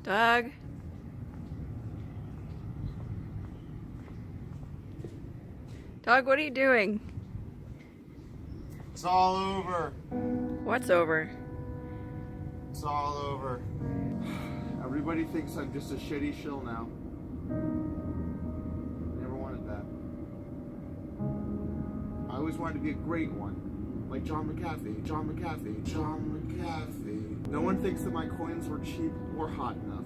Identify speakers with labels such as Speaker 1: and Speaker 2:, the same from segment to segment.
Speaker 1: Doug? Doug, what are you doing?
Speaker 2: It's all over.
Speaker 1: What's over?
Speaker 2: It's all over. Everybody thinks I'm just a shitty shill now. Never wanted that. I always wanted to be a great one. Like John McAfee. No one thinks that my coins were cheap or hot enough.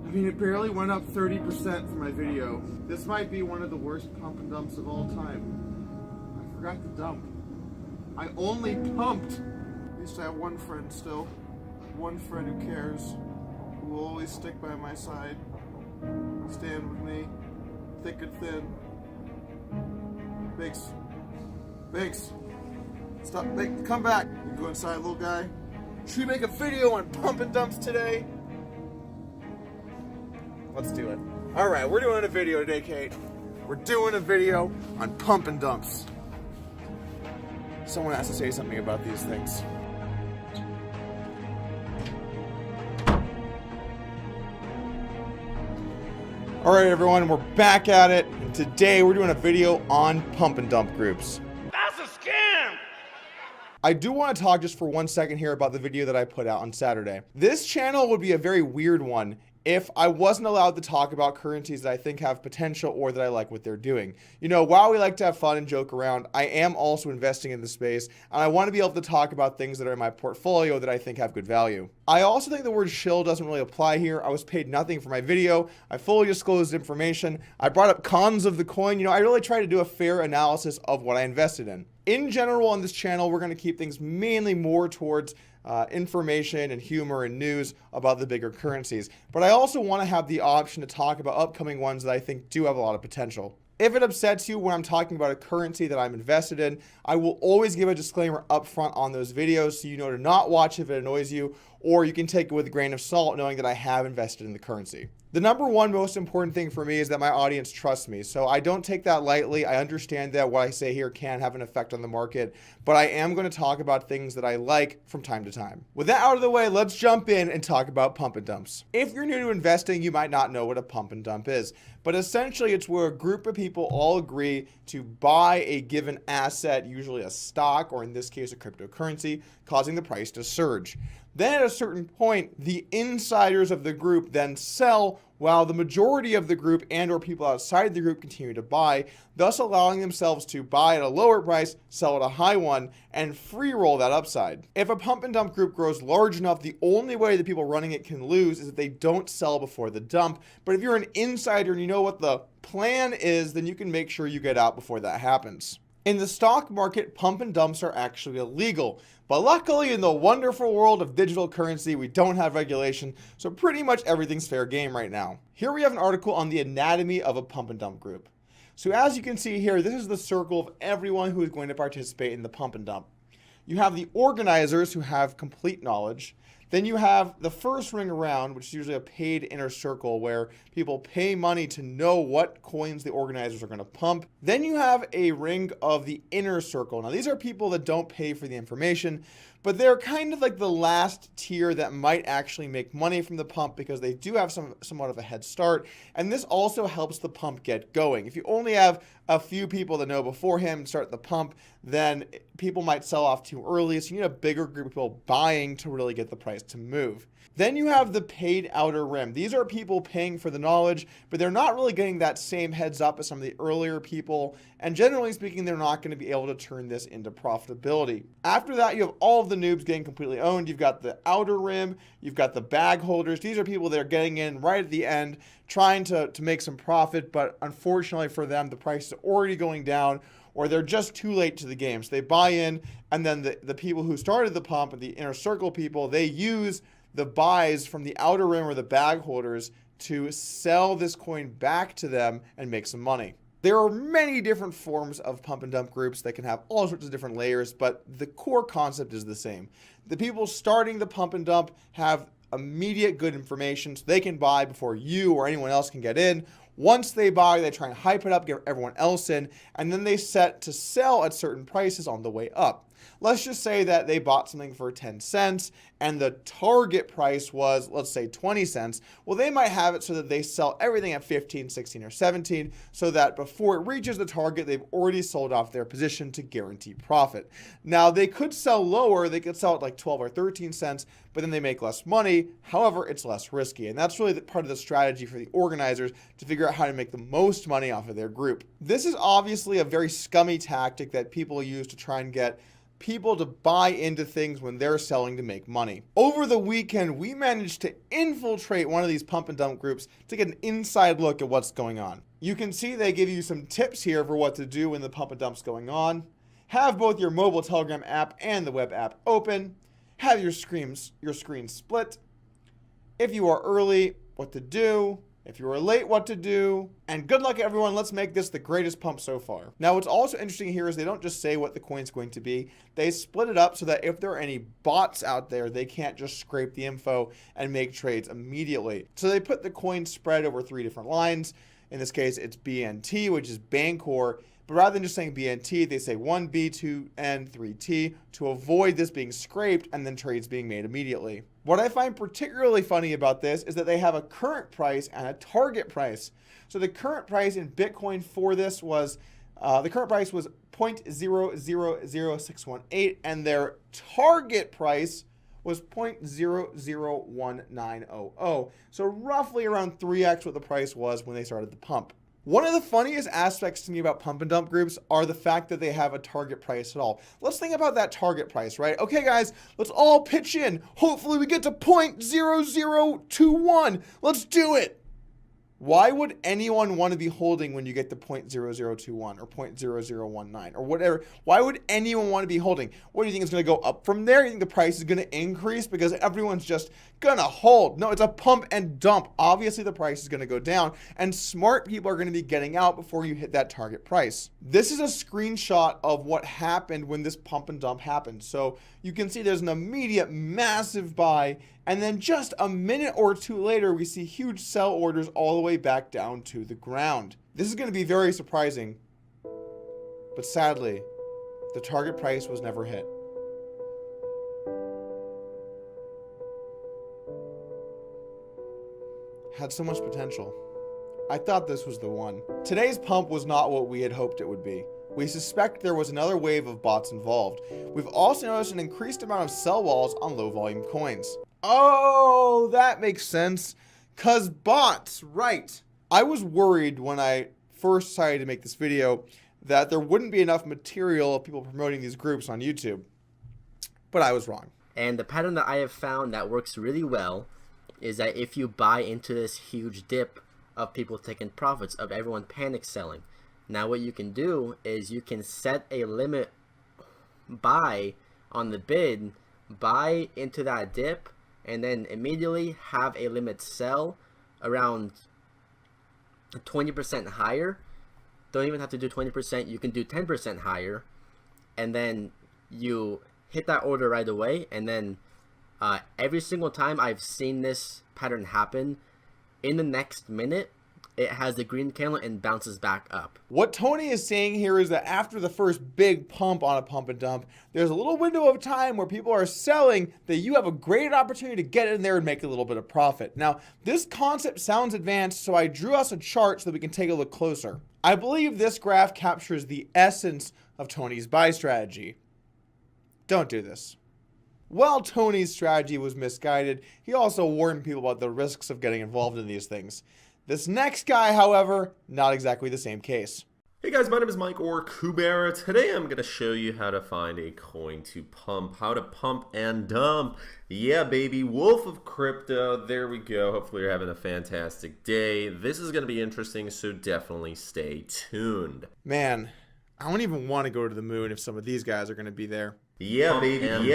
Speaker 2: I mean, it barely went up 30% for my video. This might be one of the worst pump and dumps of all time. I forgot to dump. I only pumped. At least I have one friend still. One friend who cares. Who will always stick by my side. Stand with me. Thick and thin. Binks. Stop. Come back. You go inside, little guy. Should we make a video on pump and dumps today? Let's do it. Alright, we're doing a video today, Kate. We're doing a video on pump and dumps. Someone has to say something about these things. Alright everyone, we're back at it, and today we're doing a video on pump and dump groups.
Speaker 3: That's a scam!
Speaker 2: I do want to talk just for 1 second here about the video that I put out on Saturday. This channel would be a very weird one if I wasn't allowed to talk about currencies that I think have potential or that I like what they're doing. You know, while we like to have fun and joke around, I am also investing in the space, and I want to be able to talk about things that are in my portfolio that I think have good value. I also think the word shill doesn't really apply here. I was paid nothing for my video. I fully disclosed information. I brought up cons of the coin. You know, I really try to do a fair analysis of what I invested in. In general, on this channel, we're going to keep things mainly more towards information and humor and news about the bigger currencies. But I also want to have the option to talk about upcoming ones that I think do have a lot of potential. If it upsets you when I'm talking about a currency that I'm invested in, I will always give a disclaimer up front on those videos so you know to not watch if it annoys you, or you can take it with a grain of salt knowing that I have invested in the currency. The number one most important thing for me is that my audience trusts me, so I don't take that lightly. I understand that what I say here can have an effect on the market, but I am going to talk about things that I like from time to time. With that out of the way, let's jump in and talk about pump and dumps. If you're new to investing, you might not know what a pump and dump is, but essentially it's where a group of people all agree to buy a given asset, usually a stock, or in this case a cryptocurrency, causing the price to surge. Then at a certain point, the insiders of the group then sell while the majority of the group and or people outside the group continue to buy, thus allowing themselves to buy at a lower price, sell at a high one, and free roll that upside. If a pump and dump group grows large enough, the only way the people running it can lose is if they don't sell before the dump. But if you're an insider and you know what the plan is, then you can make sure you get out before that happens. In the stock market, pump and dumps are actually illegal. But luckily, in the wonderful world of digital currency, we don't have regulation, so pretty much everything's fair game right now. Here we have an article on the anatomy of a pump and dump group. So as you can see here, this is the circle of everyone who is going to participate in the pump and dump. You have the organizers who have complete knowledge. Then you have the first ring around, which is usually a paid inner circle where people pay money to know what coins the organizers are going to pump. Then you have a ring of the inner circle. Now, these are people that don't pay for the information, but they're kind of like the last tier that might actually make money from the pump because they do have somewhat of a head start. And this also helps the pump get going. If you only have a few people that know beforehand and start the pump, then people might sell off too early. So you need a bigger group of people buying to really get the price to move. Then you have the paid outer rim. These are people paying for the knowledge, but they're not really getting that same heads up as some of the earlier people. And generally speaking, they're not going to be able to turn this into profitability. After that, you have all of the noobs getting completely owned. You've got the outer rim. You've got the bag holders. These are people that are getting in right at the end, trying to make some profit. But unfortunately for them, the price is already going down, or they're just too late to the game. So they buy in, and then the people who started the pump, and the inner circle people, they use the buys from the outer rim or the bag holders to sell this coin back to them and make some money. There are many different forms of pump and dump groups that can have all sorts of different layers, but the core concept is the same. The people starting the pump and dump have immediate good information so they can buy before you or anyone else can get in. Once they buy, they try and hype it up, get everyone else in, and then they set to sell at certain prices on the way up. Let's just say that they bought something for 10 cents and the target price was, let's say, 20 cents. Well, they might have it so that they sell everything at 15, 16, or 17, so that before it reaches the target, they've already sold off their position to guarantee profit. Now, they could sell lower. They could sell at like 12 or 13 cents, but then they make less money. However, it's less risky. And that's really part of the strategy for the organizers to figure out how to make the most money off of their group. This is obviously a very scummy tactic that people use to try and get people to buy into things when they're selling to make money. Over the weekend, we managed to infiltrate one of these pump and dump groups to get an inside look at what's going on. You can see they give you some tips here for what to do when the pump and dump's going on. Have both your mobile Telegram app and the web app open. Have your screen split. If you are early, what to do. If you are late, what to do. And good luck, everyone. Let's make this the greatest pump so far. Now, what's also interesting here is they don't just say what the coin's going to be. They split it up so that if there are any bots out there, they can't just scrape the info and make trades immediately. So they put the coin spread over 3 different lines. In this case, it's BNT, which is Bancor. But rather than just saying BNT, they say 1B, 2N, 3T to avoid this being scraped and then trades being made immediately. What I find particularly funny about this is that they have a current price and a target price. So the current price in Bitcoin for this was, the current price was 0.000618 and their target price was 0.001900. So roughly around 3x what the price was when they started the pump. One of the funniest aspects to me about pump and dump groups are the fact that they have a target price at all. Let's think about that target price, right? Okay, guys, let's all pitch in. Hopefully we get to 0.0021. Let's do it. Why would anyone want to be holding when you get to 0.0021 or 0.0019 or whatever? Why would anyone want to be holding? What do you think, it's going to go up from there? You think the price is going to increase because everyone's just going to hold? No, it's a pump and dump. Obviously, the price is going to go down, and smart people are going to be getting out before you hit that target price. This is a screenshot of what happened when this pump and dump happened. So you can see there's an immediate massive buy, and then just a minute or two later, we see huge sell orders all the way back down to the ground. This is going to be very surprising, but sadly, the target price was never hit. Had so much potential. I thought this was the one. Today's pump was not what we had hoped it would be. We suspect there was another wave of bots involved. We've also noticed an increased amount of sell walls on low volume coins. Oh, that makes sense. 'Cause bots, right. I was worried when I first decided to make this video that there wouldn't be enough material of people promoting these groups on YouTube. But I was wrong.
Speaker 3: And the pattern that I have found that works really well is that if you buy into this huge dip of people taking profits, of everyone panic selling, now what you can do is you can set a limit buy on the bid, buy into that dip, and then immediately have a limit sell around 20% higher. Don't even have to do 20%, you can do 10% higher, and then you hit that order right away. And then every single time I've seen this pattern happen, in the next minute it has the green candle and bounces back up.
Speaker 2: What Tony is saying here is that after the first big pump on a pump and dump, there's a little window of time where people are selling that you have a great opportunity to get in there and make a little bit of profit. Now, this concept sounds advanced, so I drew us a chart so that we can take a look closer. I believe this graph captures the essence of Tony's buy strategy. Don't do this. While Tony's strategy was misguided, he also warned people about the risks of getting involved in these things. This next guy, however, not exactly the same case.
Speaker 4: Hey guys, my name is Mike or Kubera. Today I'm going to show you how to find a coin to pump, how to pump and dump. Yeah, baby, Wolf of Crypto. There we go. Hopefully you're having a fantastic day. This is going to be interesting, so definitely stay tuned.
Speaker 2: Man, I don't even want to go to the moon if some of these guys are going to be there.
Speaker 4: Yeah, baby, yeah, baby,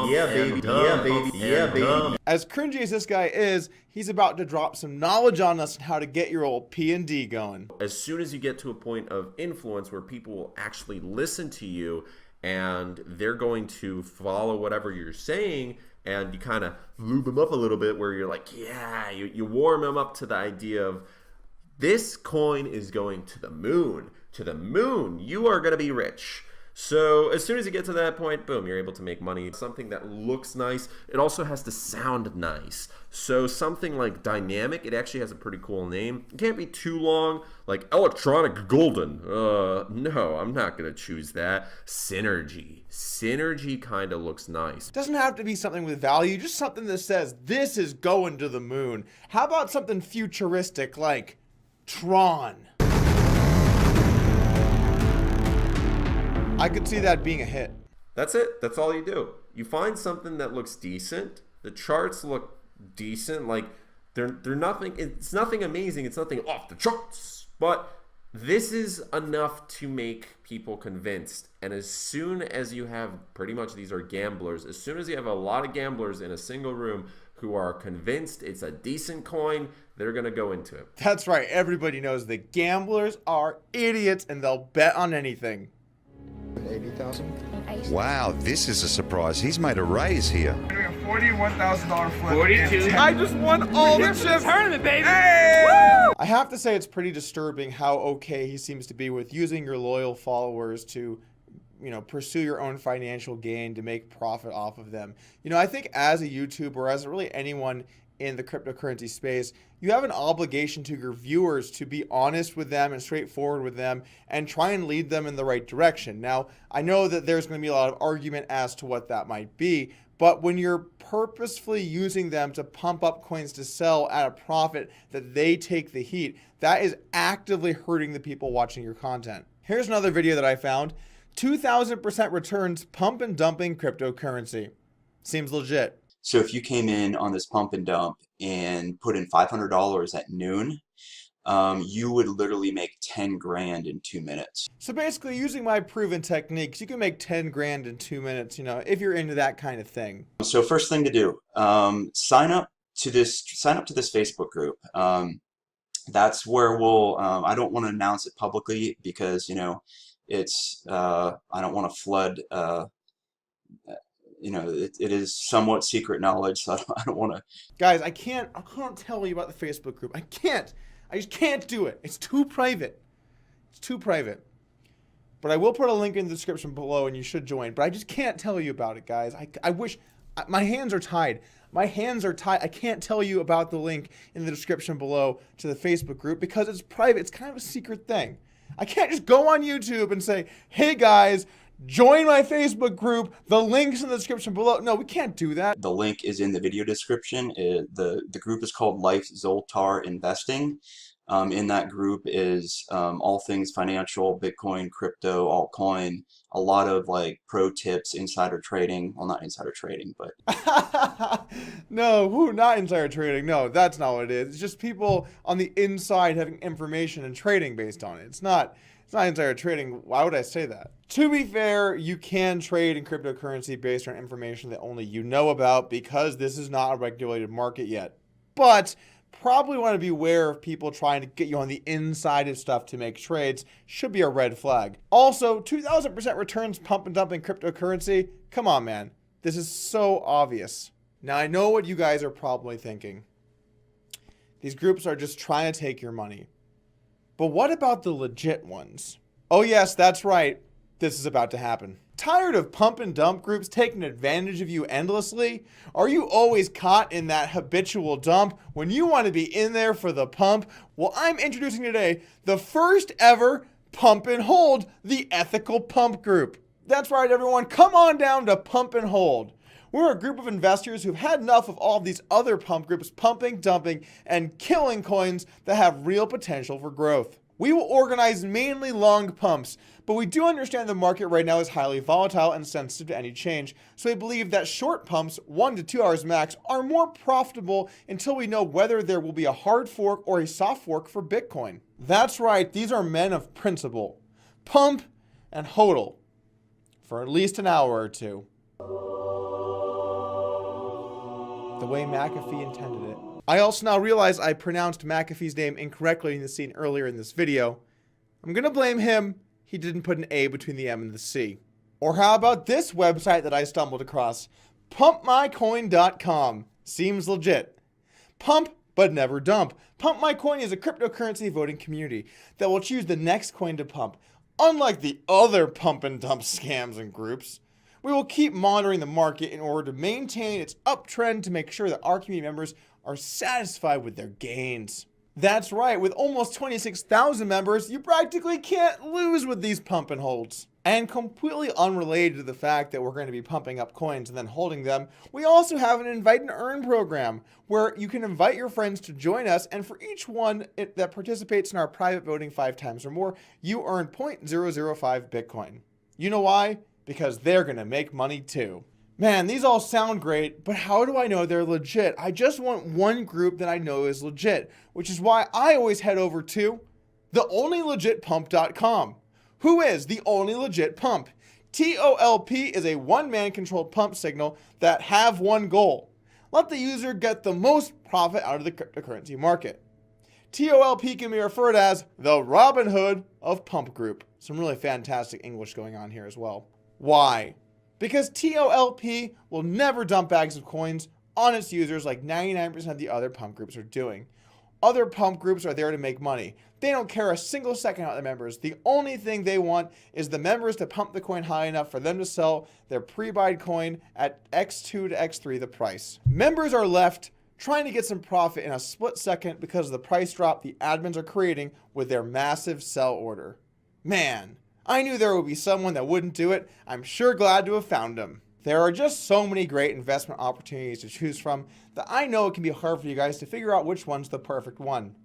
Speaker 4: yeah, baby, yeah, baby, yeah, baby.
Speaker 2: As cringy as this guy is, he's about to drop some knowledge on us on how to get your old P&D going.
Speaker 4: As soon as you get to a point of influence where people will actually listen to you and they're going to follow whatever you're saying, and you kind of lube them up a little bit where you're like, yeah, you warm them up to the idea of this coin is going to the moon. To the moon, you are going to be rich. So as soon as you get to that point, boom, you're able to make money. Something that looks nice, it also has to sound nice. So something like Dynamic, it actually has a pretty cool name. It can't be too long, like Electronic Golden. No, I'm not gonna choose that. Synergy. Synergy kind of looks nice.
Speaker 2: Doesn't have to be something with value, just something that says this is going to the moon. How about something futuristic like Tron? I could see that being a hit.
Speaker 4: That's it. That's all you do. You find something that looks decent. The charts look decent. Like they're nothing. It's nothing amazing. It's nothing off the charts. But this is enough to make people convinced. And as soon as you have, pretty much these are gamblers. As soon as you have a lot of gamblers in a single room who are convinced it's a decent coin, they're gonna go into it.
Speaker 2: That's right. Everybody knows that gamblers are idiots and they'll bet on anything.
Speaker 5: 80,000.
Speaker 6: Wow, this is a surprise. He's made a raise here.
Speaker 7: $41,000 flip.
Speaker 5: 42.
Speaker 2: I just won all the chips.
Speaker 5: Tournament, baby.
Speaker 2: I have to say it's pretty disturbing how okay he seems to be with using your loyal followers to, pursue your own financial gain, to make profit off of them. I think as a YouTuber, as really anyone in the cryptocurrency space, you have an obligation to your viewers to be honest with them and straightforward with them and try and lead them in the right direction. Now, I know that there's going to be a lot of argument as to what that might be, but when you're purposefully using them to pump up coins to sell at a profit that they take the heat, that is actively hurting the people watching your content. Here's another video that I found. 2,000% returns pump and dumping cryptocurrency. Seems legit.
Speaker 8: So if you came in on this pump and dump and put in $500 at noon, you would literally make 10 grand in 2 minutes.
Speaker 2: So basically, using my proven techniques, you can make 10 grand in 2 minutes, if you're into that kind of thing.
Speaker 8: So first thing to do, sign up to this Facebook group. That's where we'll, I don't want to announce it publicly because, it's, I don't want to flood, it is somewhat secret knowledge, so I don't want to.
Speaker 2: Guys, I can't tell you about the Facebook group. I just can't do it. It's too private. It's too private. But I will put a link in the description below and you should join. But I just can't tell you about it, guys. I wish, my hands are tied. My hands are tied. I can't tell you about the link in the description below to the Facebook group because it's private. It's kind of a secret thing. I can't just go on YouTube and say, hey guys, join my Facebook group. The link's in the description below. No, we can't do that.
Speaker 8: The link is in the video description. The group is called Life Zoltar Investing. In that group is all things financial, Bitcoin, crypto, altcoin, a lot of like pro tips, insider trading. Well, not insider trading, but
Speaker 2: no, not insider trading. No, that's not what it is. It's just people on the inside having information and trading based on it. It's not insider trading. Why would I say that? To be fair, you can trade in cryptocurrency based on information that only you know about because this is not a regulated market yet. But probably want to be aware of people trying to get you on the inside of stuff to make trades. Should be a red flag. Also, 2,000% returns pump and dump in cryptocurrency. Come on, man. This is so obvious. Now, I know what you guys are probably thinking. These groups are just trying to take your money. But what about the legit ones? Oh yes, that's right. This is about to happen. Tired of pump and dump groups taking advantage of you endlessly? Are you always caught in that habitual dump when you want to be in there for the pump? Well, I'm introducing today the first ever Pump and Hold, the ethical pump group. That's right, everyone. Come on down to Pump and Hold. We're a group of investors who've had enough of all of these other pump groups pumping, dumping, and killing coins that have real potential for growth. We will organize mainly long pumps, but we do understand the market right now is highly volatile and sensitive to any change, so we believe that short pumps, 1 to 2 hours max, are more profitable until we know whether there will be a hard fork or a soft fork for Bitcoin. That's right, these are men of principle. Pump and hodl for at least an hour or two. The way McAfee intended it. I also now realize I pronounced McAfee's name incorrectly in the scene earlier in this video. I'm gonna blame him. He didn't put an A between the M and the C. Or how about this website that I stumbled across? PumpMyCoin.com. Seems legit. Pump, but never dump. Pump My Coin is a cryptocurrency voting community that will choose the next coin to pump. Unlike the other pump and dump scams and groups, we will keep monitoring the market in order to maintain its uptrend to make sure that our community members are satisfied with their gains. That's right, with almost 26,000 members, you practically can't lose with these pump and holds. And completely unrelated to the fact that we're going to be pumping up coins and then holding them, we also have an invite and earn program where you can invite your friends to join us, and for each one that participates in our private voting 5 times or more, you earn 0.005 Bitcoin. You know why? Because they're going to make money too. Man, these all sound great, but how do I know they're legit? I just want one group that I know is legit, which is why I always head over to theonlylegitpump.com. Who is the only legit pump? TOLP is a one-man controlled pump signal that have one goal: let the user get the most profit out of the cryptocurrency market. TOLP can be referred as the Robin Hood of Pump Group. Some really fantastic English going on here as well. Why? Because TOLP will never dump bags of coins on its users like 99% of the other pump groups are doing. Other pump groups are there to make money. They don't care a single second about the members. The only thing they want is the members to pump the coin high enough for them to sell their pre-buyed coin at X2 to X3 the price. Members are left trying to get some profit in a split second because of the price drop the admins are creating with their massive sell order. Man, I knew there would be someone that wouldn't do it. I'm sure glad to have found him. There are just so many great investment opportunities to choose from that I know it can be hard for you guys to figure out which one's the perfect one.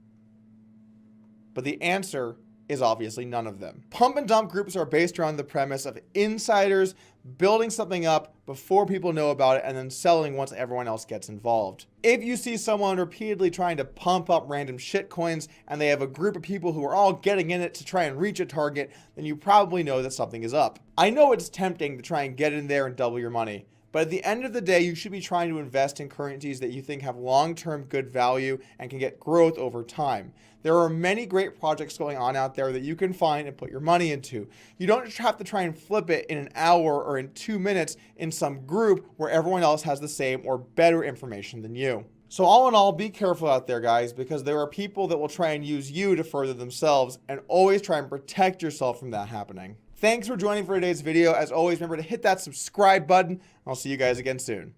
Speaker 2: But the answer is obviously none of them. Pump and dump groups are based around the premise of insiders building something up before people know about it and then selling once everyone else gets involved. If you see someone repeatedly trying to pump up random shit coins and they have a group of people who are all getting in it to try and reach a target, then you probably know that something is up. I know it's tempting to try and get in there and double your money, but at the end of the day, you should be trying to invest in currencies that you think have long-term good value and can get growth over time. There are many great projects going on out there that you can find and put your money into. You don't just have to try and flip it in an hour or in 2 minutes in some group where everyone else has the same or better information than you. So all in all, be careful out there, guys, because there are people that will try and use you to further themselves, and always try and protect yourself from that happening. Thanks for joining for today's video. As always, remember to hit that subscribe button. I'll see you guys again soon.